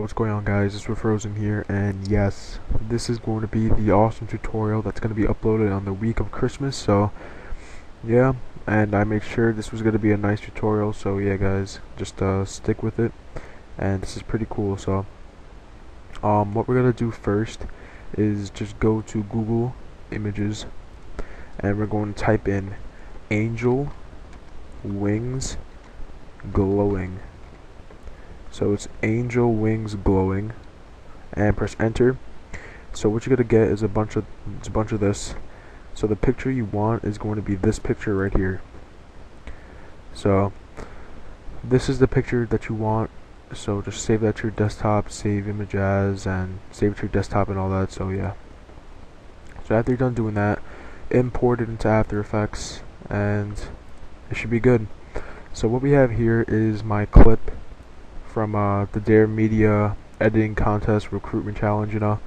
what's going on, guys? It's Frozen here, and yes, this is going to be the awesome tutorial that's going to be uploaded on the week of Christmas. So yeah, and I made sure this was going to be a nice tutorial, so yeah guys, just stick with it. And this is pretty cool. So what we're going to do first is just go to Google Images, and we're going to type in angel wings glowing. So it's angel wings glowing, and press enter. So what you're gonna get is a bunch of this. So the picture you want is going to be this picture right here. So this is the picture that you want. So just save that to your desktop, save image as, and save it to your desktop and all that. So yeah. So after you're done doing that, import it into After Effects, and it should be good. So what we have here is my clip from the Dare Media editing contest recruitment challenge, you know.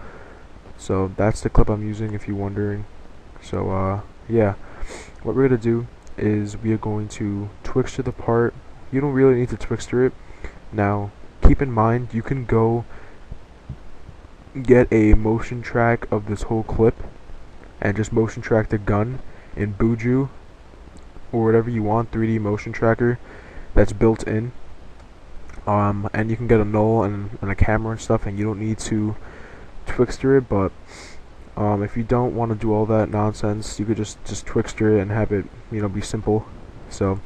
So that's the clip I'm using, if you're wondering. So yeah, what we're gonna do is we are going to Twixtor the part. You don't really need to Twixtor it. Now keep in mind, you can go get a motion track of this whole clip and just motion track the gun in Buju or whatever you want, 3D motion tracker that's built in. And you can get a null and a camera and stuff, and you don't need to Twixtor it. But if you don't want to do all that nonsense, you could just Twixtor it and have it, you know, be simple. So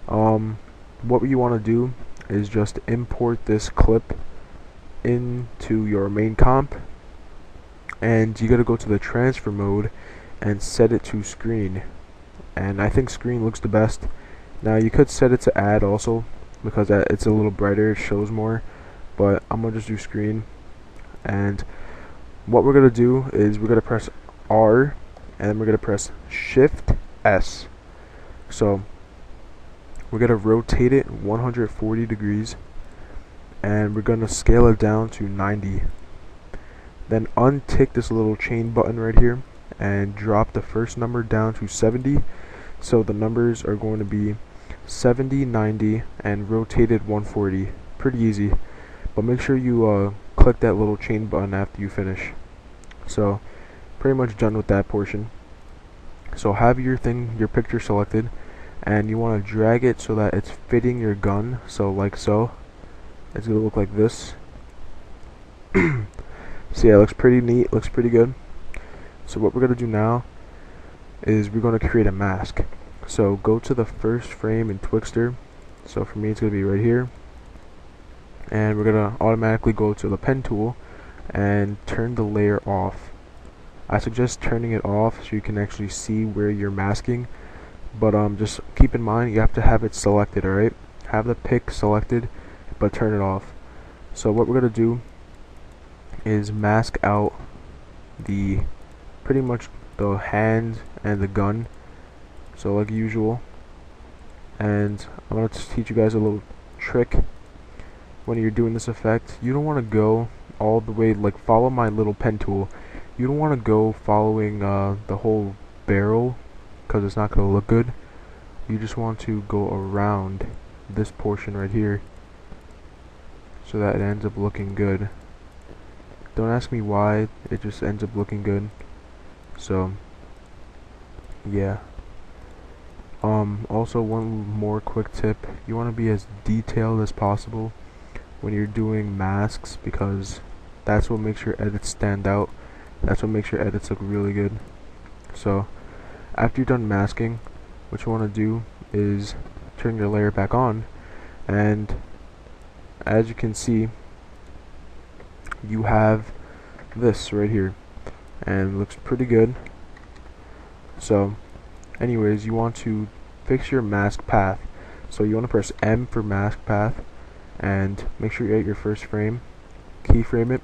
what you want to do is just import this clip into your main comp, and you gotta go to the transfer mode and set it to screen. And I think screen looks the best. Now you could set it to add also, because it's a little brighter, it shows more, but I'm gonna just do screen. And what we're gonna do is we're gonna press R, and then we're gonna press Shift S. So we're gonna rotate it 140 degrees, and we're gonna scale it down to 90. Then untick this little chain button right here and drop the first number down to 70. So the numbers are going to be 70, 90, and rotated 140. Pretty easy, but make sure you click that little chain button after you finish. So pretty much done with that portion. So have your picture selected, and you want to drag it so that it's fitting your gun. So like so, it's gonna look like this. So yeah, it looks pretty neat, looks pretty good. So what we're gonna do now is we're gonna create a mask. So go to the first frame in Twixtor. So for me it's gonna be right here, and we're gonna automatically go to the pen tool and turn the layer off. I suggest turning it off so you can actually see where you're masking, but just keep in mind you have to have it selected. Alright, have the pick selected, but turn it off. So what we're gonna do is mask out pretty much the hand and the gun, so like usual. And I'm going to teach you guys a little trick when you're doing this effect. You don't want to go all the way, like follow my little pen tool. You don't want to go following the whole barrel, because it's not going to look good. You just want to go around this portion right here so that it ends up looking good. Don't ask me why, it just ends up looking good. So yeah. Also, one more quick tip: you want to be as detailed as possible when you're doing masks, because that's what makes your edits stand out. That's what makes your edits look really good. So after you're done masking, what you want to do is turn your layer back on, and as you can see, you have this right here, and it looks pretty good. So anyways, you want to fix your mask path. So you want to press M for mask path, and make sure you're at your first frame, keyframe it,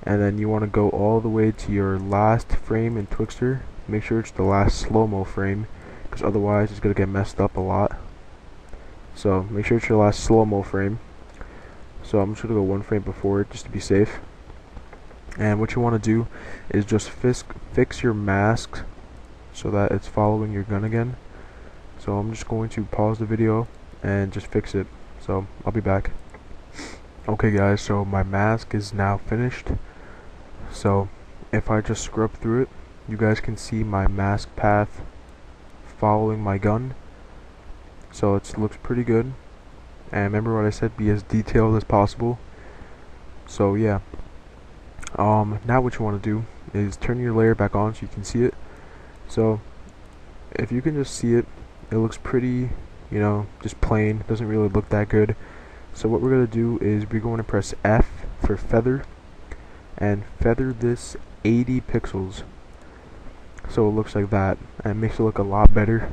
and then you want to go all the way to your last frame in Twixtor. Make sure it's the last slow-mo frame, because otherwise it's going to get messed up a lot. So make sure it's your last slow-mo frame. So I'm just going to go one frame before it just to be safe. And what you want to do is just fix your mask so that it's following your gun again. So I'm just going to pause the video and just fix it. So I'll be back. Okay guys, so my mask is now finished. So if I just scrub through it, you guys can see my mask path following my gun. So it looks pretty good. And remember what I said, be as detailed as possible. So yeah. Now what you want to do is turn your layer back on so you can see it. So if you can just see it, it looks pretty, you know, just plain, doesn't really look that good. So what we're going to do is we're going to press F for feather and feather this 80 pixels so it looks like that, and it makes it look a lot better.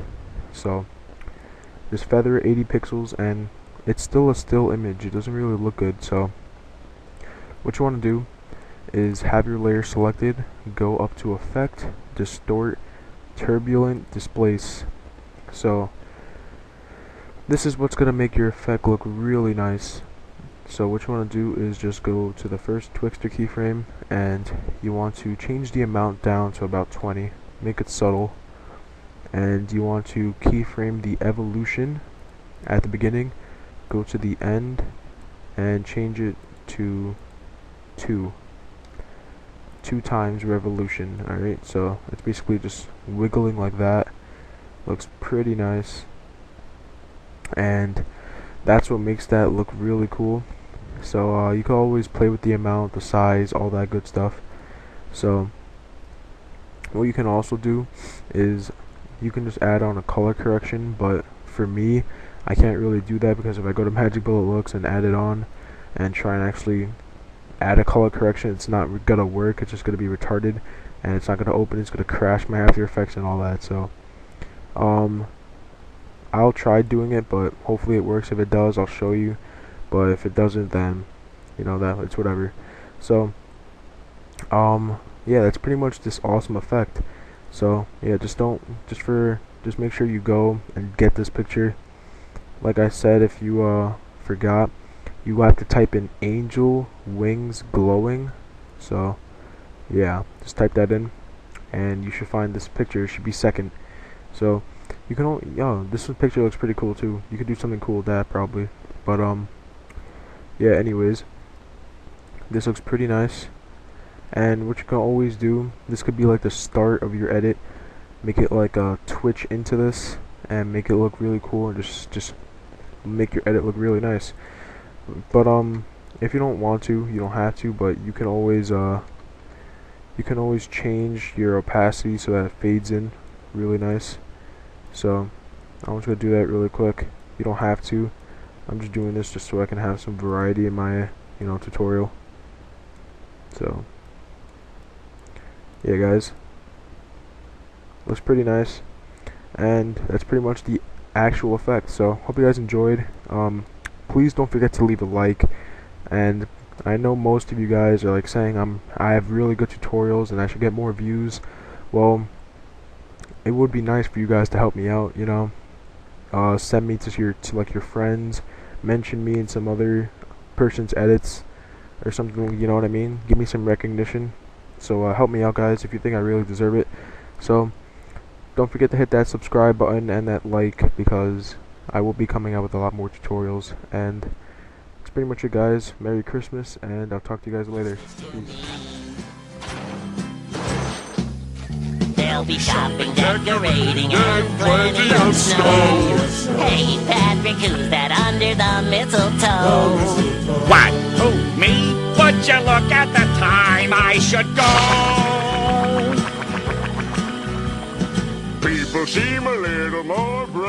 So just feather 80 pixels, and it's still a still image, it doesn't really look good. So what you want to do is have your layer selected, go up to effect, distort, turbulent, displace. So this is what's going to make your effect look really nice. So what you want to do is just go to the first Twixtor keyframe, and you want to change the amount down to about 20, make it subtle, and you want to keyframe the evolution at the beginning, go to the end and change it to 2 times revolution. Alright, so it's basically just wiggling like that. Looks pretty nice, and that's what makes that look really cool. So you can always play with the amount, the size, all that good stuff. So what you can also do is you can just add on a color correction, but for me I can't really do that because if I go to Magic Bullet Looks and add it on and try and actually add a color correction, it's not gonna work. It's just gonna be retarded, and it's not gonna open. It's gonna crash my After Effects and all that. So I'll try doing it, but hopefully it works. If it does, I'll show you, but if it doesn't, then you know that it's whatever. So yeah, that's pretty much this awesome effect. So yeah, just make sure you go and get this picture. Like I said, if you forgot, you have to type in angel wings glowing. So yeah, just type that in and you should find this picture. It should be second. So you can this picture looks pretty cool too. You could do something cool with that probably. But yeah, anyways, this looks pretty nice. And what you can always do, this could be like the start of your edit. Make it like a twitch into this and make it look really cool, and just make your edit look really nice. But if you don't want to, you don't have to, but you can always change your opacity so that it fades in really nice. So I'm just gonna do that really quick. You don't have to. I'm just doing this just so I can have some variety in my tutorial. So yeah guys, looks pretty nice, and that's pretty much the actual effect. So hope you guys enjoyed. Please don't forget to leave a like, and I know most of you guys are like saying I have really good tutorials and I should get more views. Well, it would be nice for you guys to help me out, you know. Send me to your friends, mention me in some other person's edits or something, you know what I mean? Give me some recognition. So help me out guys if you think I really deserve it. So don't forget to hit that subscribe button and that like, because I will be coming out with a lot more tutorials. And that's pretty much it guys. Merry Christmas, and I'll talk to you guys later. Peace. They'll be shopping, decorating, and plenty of snow. Hey Patrick, who's that under the mistletoe? What? Who? Me? Would you look at the time I should go? People seem a little more brave.